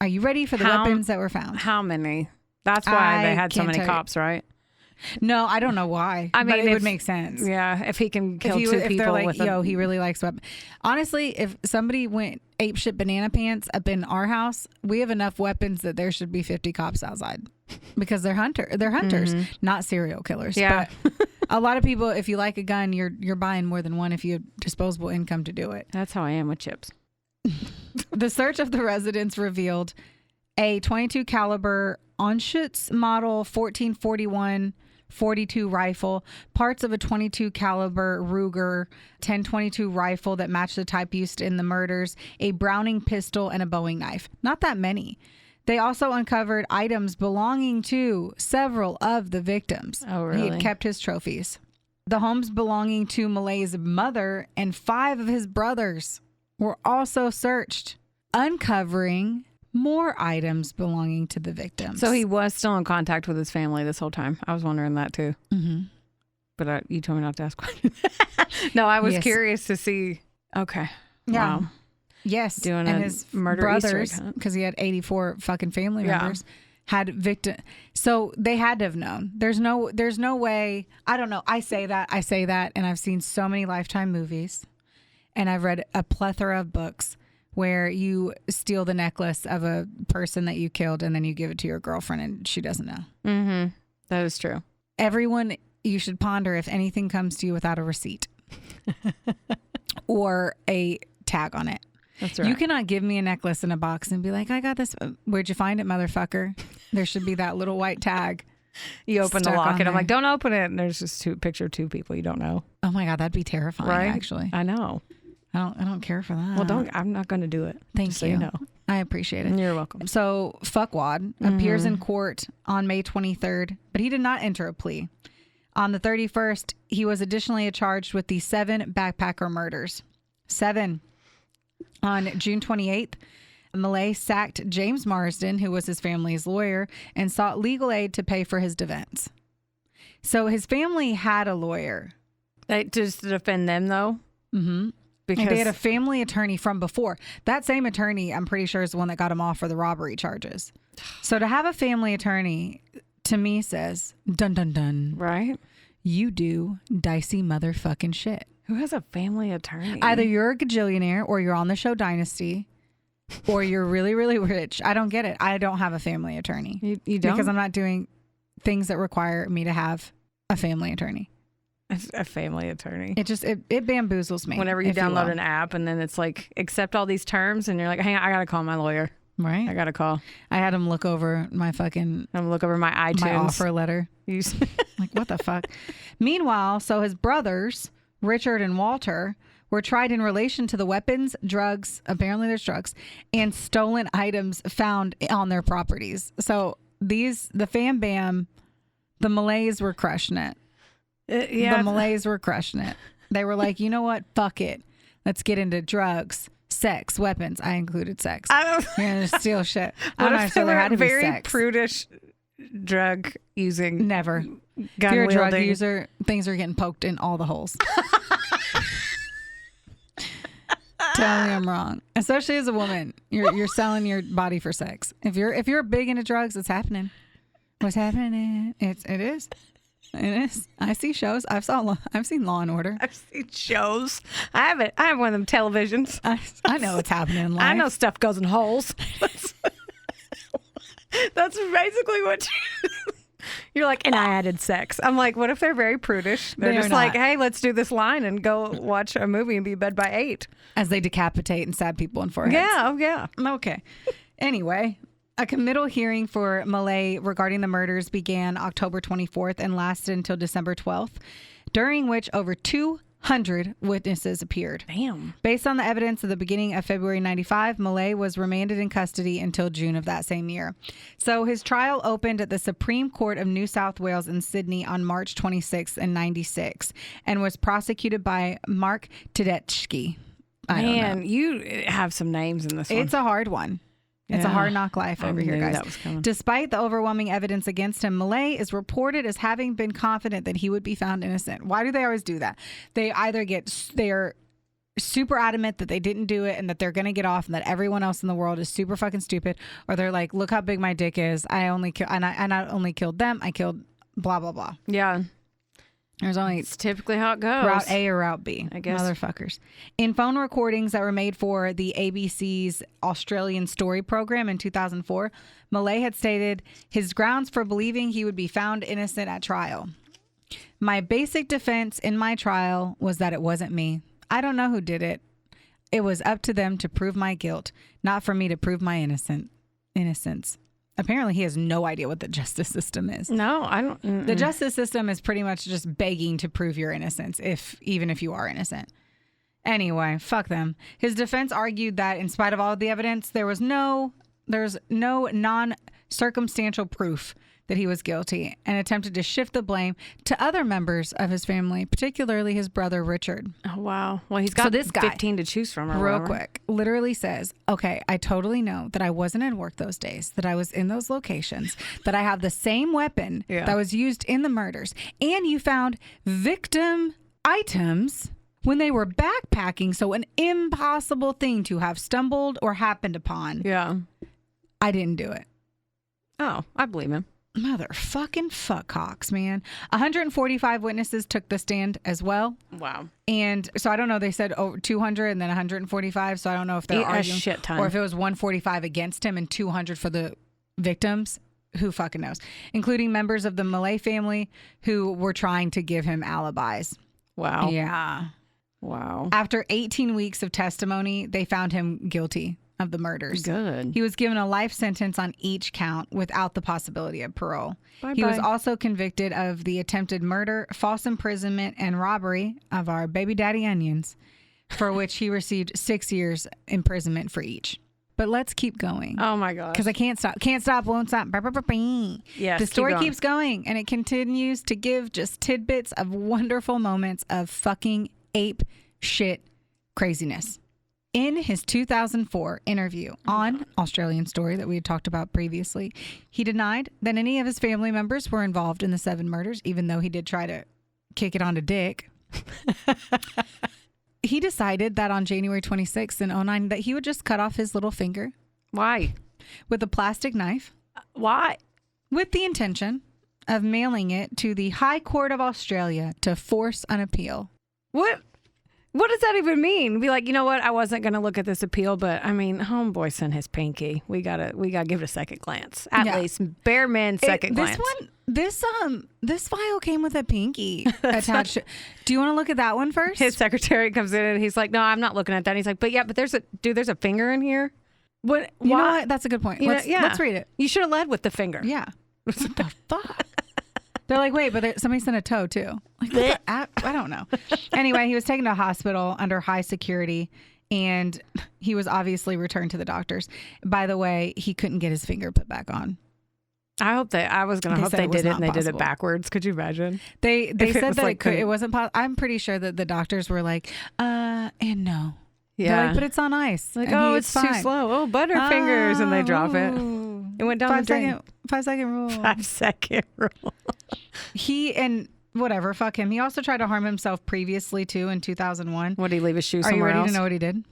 Are you ready for the weapons that were found? How many? That's why they had so many cops, right? No, I don't know why. I mean, but it would make sense. Yeah, if he can kill two people they're like, with he really likes weapons. Honestly, if somebody went apeshit banana pants up in our house, we have enough weapons that there should be 50 cops outside because they're hunters, mm-hmm. Not serial killers. Yeah. But a lot of people, if you like a gun, you're buying more than one if you have disposable income to do it. That's how I am with chips. The search of the residence revealed a .22 caliber Anschutz model 1441 .42 rifle, parts of a .22 caliber Ruger 10-22 rifle that matched the type used in the murders, a Browning pistol, and a Bowie knife. Not that many. They also uncovered items belonging to several of the victims. Oh, really? He had kept his trophies. The homes belonging to Malay's mother and 5 of his brothers were also searched, uncovering more items belonging to the victims. So he was still in contact with his family this whole time. I was wondering that too. Mm-hmm. But you told me not to ask questions. No, I was Yes. curious to see. Okay. Yeah. Wow. Yes. Doing and a his murder Easter brothers, egg hunt. because he had 84 fucking family Yeah. members, had victim. So they had to have known. There's no way. I don't know. I say that, and I've seen so many Lifetime movies, and I've read a plethora of books where you steal the necklace of a person that you killed and then you give it to your girlfriend and she doesn't know. Mm-hmm. That is true. Everyone, you should ponder if anything comes to you without a receipt or a tag on it. That's right. You cannot give me a necklace in a box and be like, I got this. Where'd you find it, motherfucker? There should be that little white tag. You open the stuck lock on and I'm there. like, don't open it. And there's just picture of 2 people you don't know. Oh my God, that'd be terrifying, Right? actually. I know. I don't care for that. Well, I'm not going to do it. Thank just you. So you know. I appreciate it. You're welcome. So Fuckwad appears in court on May 23rd, but he did not enter a plea. On the 31st, he was additionally charged with the 7 backpacker murders. 7. On June 28th, Malay sacked James Marsden, who was his family's lawyer, and sought legal aid to pay for his defense. So his family had a lawyer. Just to defend them, though? Mm-hmm. Because And they had a family attorney from before. That same attorney, I'm pretty sure, is the one that got him off for the robbery charges. So to have a family attorney, to me, says, dun, dun, dun. Right? You do dicey motherfucking shit. Who has a family attorney? Either you're a gajillionaire or you're on the show Dynasty or you're really, really rich. I don't get it. I don't have a family attorney. You don't? Because I'm not doing things that require me to have a family attorney. A family attorney. It just, it bamboozles me. Whenever you if download will. an app and then it's like, accept all these terms and you're like, hang on, I got to call my lawyer. Right? I got to call. I had him look over my fucking, I'm going to look over my iTunes. my offer letter. You- Like, what the fuck? Meanwhile, so his brothers, Richard and Walter, were tried in relation to the weapons, drugs, apparently there's drugs, and stolen items found on their properties. So the fam bam, the Malays were crushing it. yeah. The Malays were crushing it. They were like, you know what? Fuck it. Let's get into drugs, sex, weapons. I included sex. I don't, You're going to steal shit. what I'm if not they sure there were had to be very sex. prudish drug using Never. gun If you're a drug wielding? user, things are getting poked in all the holes. Tell me I'm wrong. Especially as a woman, you're selling your body for sex. If you're big into drugs, it's happening. What's happening? It is. It is. I see shows. I've seen Law and Order. I've seen shows. I have one of them televisions. I know what's happening in life. I know stuff goes in holes. That's basically what you're like, and I added sex. I'm like, what if they're very prudish? They're They're just like, not. hey, let's do this line and go watch a movie and be in bed by 8. As they decapitate and stab people in foreheads. Yeah, oh yeah. Okay. Anyway, a committal hearing for Malay regarding the murders began October 24th and lasted until December 12th, during which over 200 witnesses appeared. Damn. Based on the evidence of the beginning of February 95, Malay was remanded in custody until June of that same year. So his trial opened at the Supreme Court of New South Wales in Sydney on March 26th in 96 and was prosecuted by Mark Tedeschi. I don't know. Man, you have some names in this one. It's a hard one. It's a Yeah. hard knock life over I here, knew guys. that was coming. Despite the overwhelming evidence against him, Malay is reported as having been confident that he would be found innocent. Why do they always do that? They either they're super adamant that they didn't do it and that they're going to get off and that everyone else in the world is super fucking stupid, or they're like, look how big my dick is. I not only killed them, I killed blah, blah, blah. Yeah. There's only It's typically how it goes. Route A or Route B. I guess. Motherfuckers. In phone recordings that were made for the ABC's Australian Story program in 2004, Malay had stated his grounds for believing he would be found innocent at trial. My basic defense in my trial was that it wasn't me. I don't know who did it. It was up to them to prove my guilt, not for me to prove my innocence. apparently he has no idea what the justice system is. No, I don't. The justice system is pretty much just begging to prove your innocence, even if you are innocent. Anyway, fuck them. His defense argued that in spite of all of the evidence, there's no non-circumstantial proof that he was guilty, and attempted to shift the blame to other members of his family, particularly his brother Richard. Oh, wow. Well, he's got this guy, 15 to choose from. Real quick, literally says, okay, I totally know that I wasn't at work those days, that I was in those locations, that I have the same weapon that was used in the murders, and you found victim items when they were backpacking, so an impossible thing to have stumbled or happened upon. Yeah. I didn't do it. Oh, I believe him. Motherfucking fuckhawks, man. 145 witnesses took the stand as well. Wow. And so I don't know. They said over 200 and then 145. So I don't know if they're arguing, a shit ton. or if it was 145 against him and 200 for the victims. Who fucking knows? Including members of the Milat family who were trying to give him alibis. Wow. Yeah. Wow. After 18 weeks of testimony, they found him guilty of the murders. Good. He was given a life sentence on each count without the possibility of parole. Bye-bye. He was also convicted of the attempted murder, false imprisonment, and robbery of our baby daddy onions, for which he received 6 years imprisonment for each. But let's keep going. Oh my gosh. Because I can't stop. Can't stop, won't stop. Yes, the story keep going. keeps going, and it continues to give just tidbits of wonderful moments of fucking ape shit craziness. In his 2004 interview on Australian Story that we had talked about previously, he denied that any of his family members were involved in the 7 murders, even though he did try to kick it onto Dick. He decided that on January 26th in 2009 that he would just cut off his little finger. Why? With a plastic knife. Why? With the intention of mailing it to the High Court of Australia to force an appeal. What does that even mean? Be like, you know what? I wasn't going to look at this appeal, but I mean, homeboy sent his pinky. We gotta give it a second glance. At least bare min second glance. This file came with a pinky attached. Do you want to look at that one first? His secretary comes in and he's like, "No, I'm not looking at that." And he's like, "But there's a finger in here." What? You know what? That's a good point. Let's read it. You should have led with the finger. Yeah. What the fuck? They're like, wait, but somebody sent a toe too. Like, I don't know. Anyway, he was taken to a hospital under high security, and he was obviously returned to the doctors. By the way, he couldn't get his finger put back on. I was going to hope they did it and they did it backwards. Could you imagine? They said that it wasn't possible. I'm pretty sure that the doctors were like, and no. Yeah. They're like, but it's on ice. Like, it's too slow. Oh, butterfingers. And they drop it. It went down the drain. 5 second rule. 5 second rule. And whatever, fuck him. He also tried to harm himself previously too in 2001. Would he leave his shoes somewhere else? Are you ready to know what he did?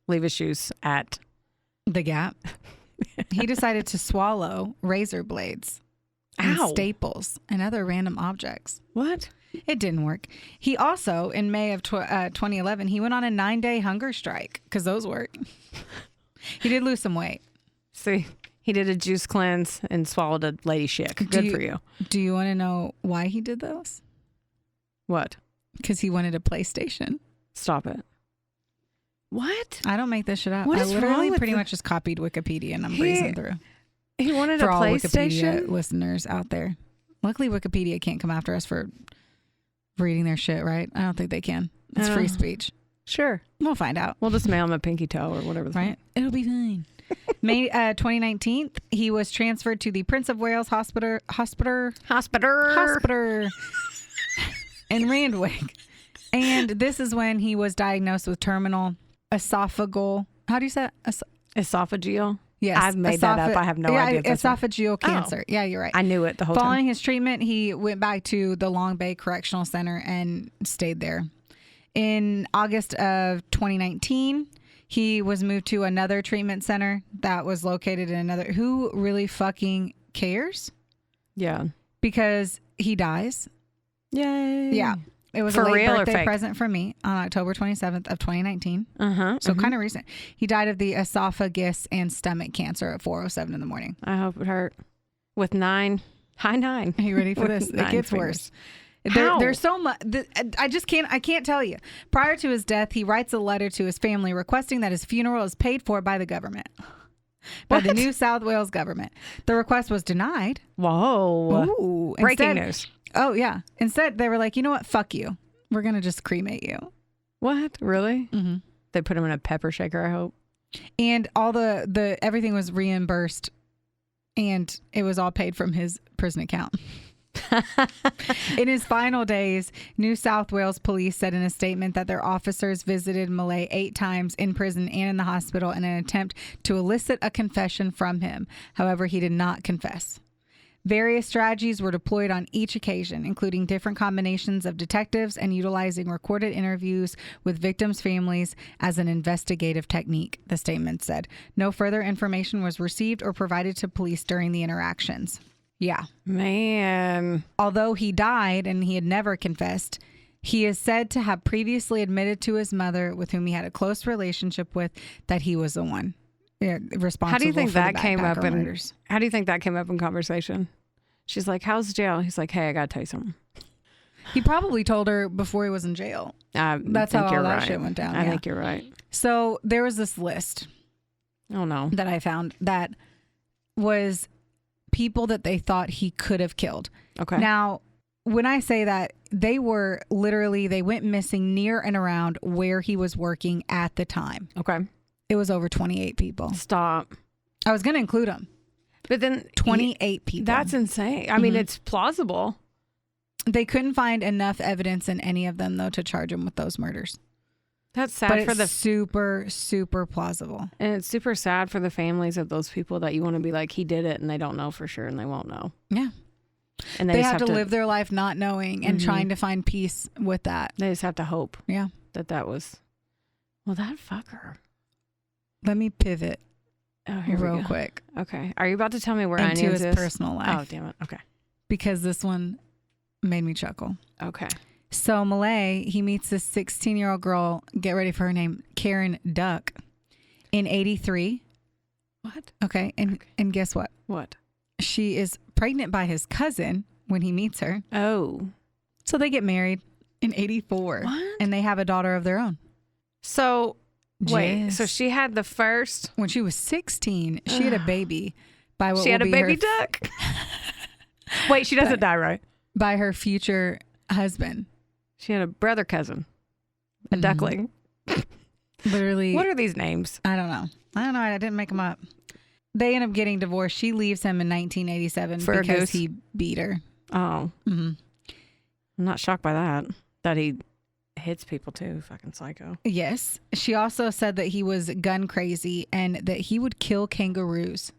Leave his shoes at the Gap. He decided to swallow razor blades and staples and other random objects. What? It didn't work. He also, in May of 2011, he went on a 9-day hunger strike because those work. He did lose some weight. See, he did a juice cleanse and swallowed a lady chick. Good for you. Do you want to know why he did those? What? Because he wanted a PlayStation. Stop it. What? I don't make this shit up. What I is literally wrong with pretty much just copied Wikipedia and I'm breezing through. He wanted for a all PlayStation? Wikipedia listeners out there. Luckily, Wikipedia can't come after us for reading their shit, right? I don't think they can. It's free speech. Sure. We'll find out. We'll just mail him a pinky toe or whatever. Right? It'll be fine. May 2019, he was transferred to the Prince of Wales Hospital in Randwick. And this is when he was diagnosed with terminal esophageal. How do you say it? Esophageal? Yes. I've made that up. I have no idea. Esophageal cancer. Yeah, you're right. I knew it the whole time. Following his treatment, he went back to the Long Bay Correctional Center and stayed there. In August of 2019, he was moved to another treatment center that was located in another. Who really fucking cares? Yeah. Because he dies. Yay. Yeah. It was for a late real birthday or fake? Present for me on October 27th of 2019. So kind of recent. He died of the esophagus and stomach cancer at 4:07 in the morning. I hope it hurt. With high 9. Are you ready for this? It gets worse. There's so much. I can't tell you. Prior to his death, he writes a letter to his family requesting that his funeral is paid for by the government. by the New South Wales government. The request was denied. Whoa. Ooh, Breaking news. Oh, yeah. Instead, they were like, you know what? Fuck you. We're going to just cremate you. What? Really? Mm-hmm. They put him in a pepper shaker, I hope. And all the everything was reimbursed, and it was all paid from his prison account. In his final days, New South Wales police said in a statement that their officers visited Milat 8 times in prison and in the hospital in an attempt to elicit a confession from him. However, he did not confess. Various strategies were deployed on each occasion, including different combinations of detectives and utilizing recorded interviews with victims' families as an investigative technique, the statement said. No further information was received or provided to police during the interactions. Yeah. Man. Although he died and he had never confessed, he is said to have previously admitted to his mother, with whom he had a close relationship with, that he was the one responsible. How do you think for that the came up backpacker in murders. How do you think that came up in conversation? She's like, "How's jail?" He's like, "Hey, I gotta tell you something." He probably told her before he was in jail. That's how all that shit went down. I think you're right. So there was this list Oh no. that I found that was people that they thought he could have killed. Okay. Now, when I say that, they were literally, they went missing near and around where he was working at the time. Okay. It was over 28 people. Stop. I was going to include them. But then 28 people. That's insane. I mean, it's plausible. They couldn't find enough evidence in any of them, though, to charge him with those murders. That's sad But for it's the super, super plausible. and it's super sad for the families of those people that you want to be like, he did it, and they don't know for sure, and they won't know. Yeah. And They have to live their life not knowing and trying to find peace with that. They just have to hope. Yeah. That was. Well, that fucker. Let me pivot Here we real go. quick Okay. Are you about to tell me where into Onions his is? personal life. Oh, damn it. Okay. Because this one made me chuckle. Okay. So Malay, he meets this 16-year-old girl, get ready for her name, Karen Duck, in 83. What? Okay. And guess what? What? She is pregnant by his cousin when he meets her. Oh. So they get married in 84. What? And they have a daughter of their own. So, wait. Yes. So she had the first. When she was 16, she had a baby by what She had will a be baby her, duck. Wait, she doesn't die, right? by her future husband. She had a brother cousin, a duckling. Literally. What are these names? I don't know. I didn't make them up. They end up getting divorced. She leaves him in 1987 For a because goose? he beat her. Oh. Mm-hmm. I'm not shocked by that. That he hits people too. Fucking psycho. Yes. She also said that he was gun crazy and that he would kill kangaroos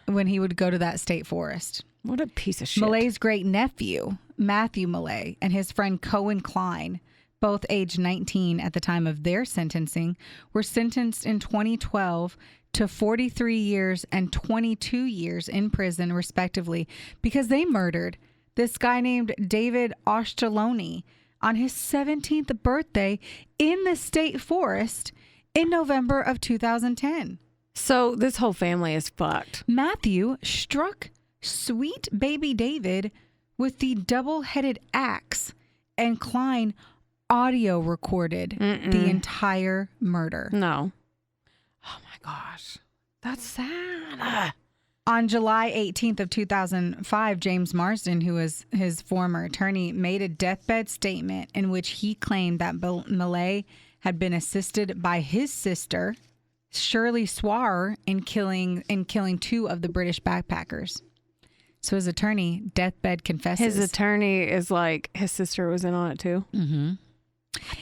when he would go to that state forest. What a piece of shit. Malay's great nephew, Matthew Malay, and his friend Cohen Klein, both aged 19 at the time of their sentencing, were sentenced in 2012 to 43 years and 22 years in prison, respectively, because they murdered this guy named David Oshtaloni on his 17th birthday in the state forest in November of 2010. So this whole family is fucked. Matthew struck sweet baby David with the double-headed axe, and Klein audio recorded the entire murder. No. Oh my gosh. That's sad. On July 18th of 2005, James Marsden, who was his former attorney, made a deathbed statement in which he claimed that Malay had been assisted by his sister, Shirley Swar, in killing 2 of the British backpackers. So his attorney, deathbed confesses. His attorney is like, his sister was in on it too. Mm-hmm.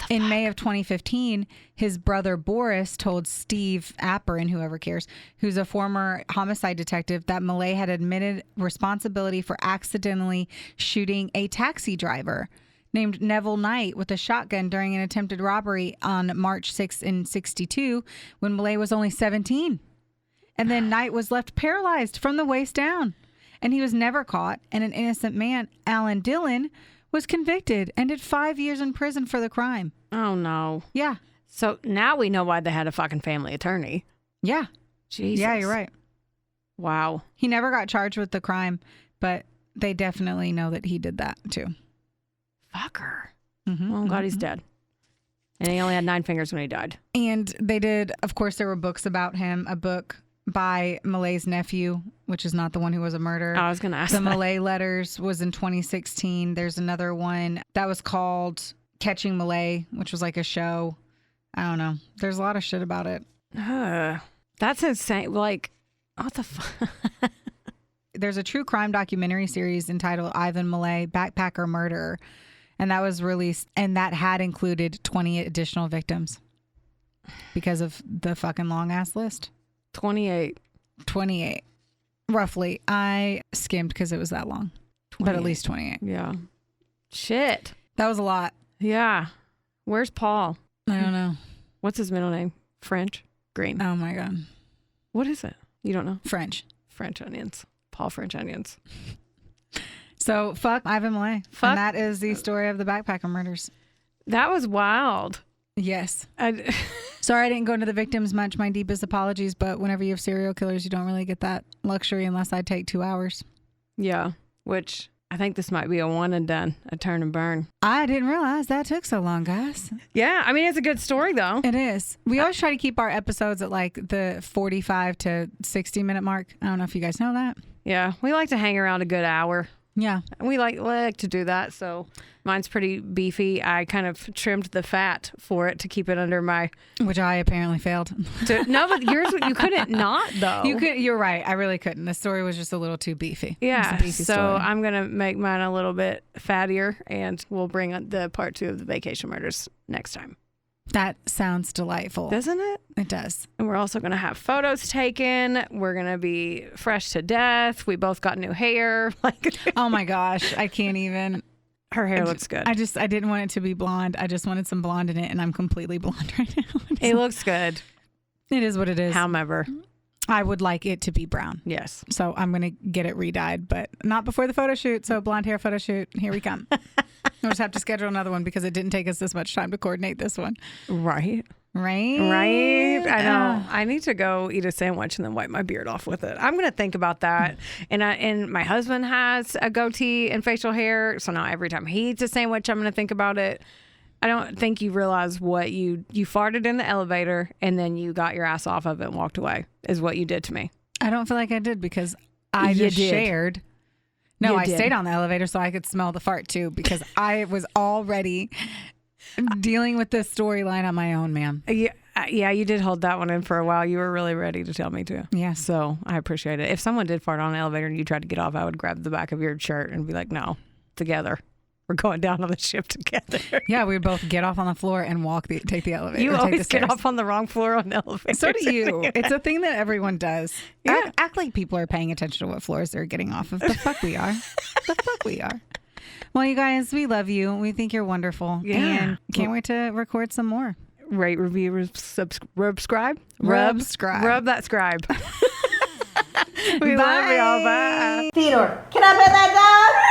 In May of 2015, his brother Boris told Steve Apperin, whoever cares, who's a former homicide detective, that Malay had admitted responsibility for accidentally shooting a taxi driver named Neville Knight with a shotgun during an attempted robbery on March 6th in 62 when Malay was only 17. And then Knight was left paralyzed from the waist down. And he was never caught. And an innocent man, Alan Dillon, was convicted and did 5 years in prison for the crime. Oh, no. Yeah. So now we know why they had a fucking family attorney. Yeah. Jesus. Yeah, you're right. Wow. He never got charged with the crime, but they definitely know that he did that too. Fucker. Mm-hmm, Well, I'm glad he's dead. And he only had 9 fingers when he died. And they did, of course, there were books about him. A book by Malay's nephew, which is not the one who was a murderer. I was going to ask The that. Malay Letters was in 2016. There's another one that was called Catching Malay, which was like a show. I don't know. There's a lot of shit about it. That's insane. Like, what the fuck? There's a true crime documentary series entitled Ivan Milat, Backpacker Murderer. And that was released, and that had included 20 additional victims because of the fucking long ass list. 28. 28, roughly. I skimmed because it was that long, 28. but at least 28. Yeah. Shit. That was a lot. Yeah. Where's Paul? I don't know. What's his middle name? French? Green. Oh my God. What is it? You don't know? French. French onions. Paul French onions. So fuck Ivan Milat. Fuck. And that is the story of the backpacker murders. That was wild. Yes. Sorry I didn't go into the victims much. My deepest apologies. But whenever you have serial killers, you don't really get that luxury unless I take 2 hours. Yeah. Which I think this might be a one and done, a turn and burn. I didn't realize that took so long, guys. Yeah. I mean, it's a good story, though. It is. We always try to keep our episodes at like the 45 to 60 minute mark. I don't know if you guys know that. Yeah. We like to hang around a good hour. Yeah. We like to do that. So mine's pretty beefy. I kind of trimmed the fat for it to keep it under my. Which I apparently failed. No, but yours, you couldn't not, though. You're right. I really couldn't. The story was just a little too beefy. Yeah. It was a beefy So story. I'm going to make mine a little bit fattier, and we'll bring on the part 2 of the vacation murders next time. That sounds delightful. Doesn't it? It does. And we're also going to have photos taken. We're going to be fresh to death. We both got new hair. Like, Oh my gosh. I can't even. her hair looks good. I didn't want it to be blonde. I just wanted some blonde in it, and I'm completely blonde right now. It looks good. It is what it is. However, I would like it to be brown. yes. So I'm going to get it re-dyed, but not before the photo shoot. So blonde hair photo shoot. Here we come. We'll just have to schedule another one because it didn't take us this much time to coordinate this one. Right. Right? Right. I know. I need to go eat a sandwich and then wipe my beard off with it. I'm going to think about that. And my husband has a goatee and facial hair. So now every time he eats a sandwich, I'm going to think about it. I don't think you realize what you farted in the elevator and then you got your ass off of it and walked away is what you did to me. I don't feel like I did because I You just did. shared. No, You I did. stayed on the elevator so I could smell the fart too because I was already dealing with this storyline on my own, ma'am. Yeah, you did hold that one in for a while. You were really ready to tell me to. Yeah. So I appreciate it. If someone did fart on an elevator and you tried to get off, I would grab the back of your shirt and be like, no, together. We're going down on the ship together. Yeah, we would both get off on the floor and take the elevator. You or take always the stairs. get off on the wrong floor on elevators. So do you. It's a thing that everyone does. Yeah. Act like people are paying attention to what floors they're getting off of. The fuck we are. The fuck we are. Well, you guys, we love you. We think you're wonderful. Yeah. And can't wait to record some more. Rate, review, subscribe. Rub-scribe. Rub that scribe. We love y'all. Bye. Theodore, can I pet that dog?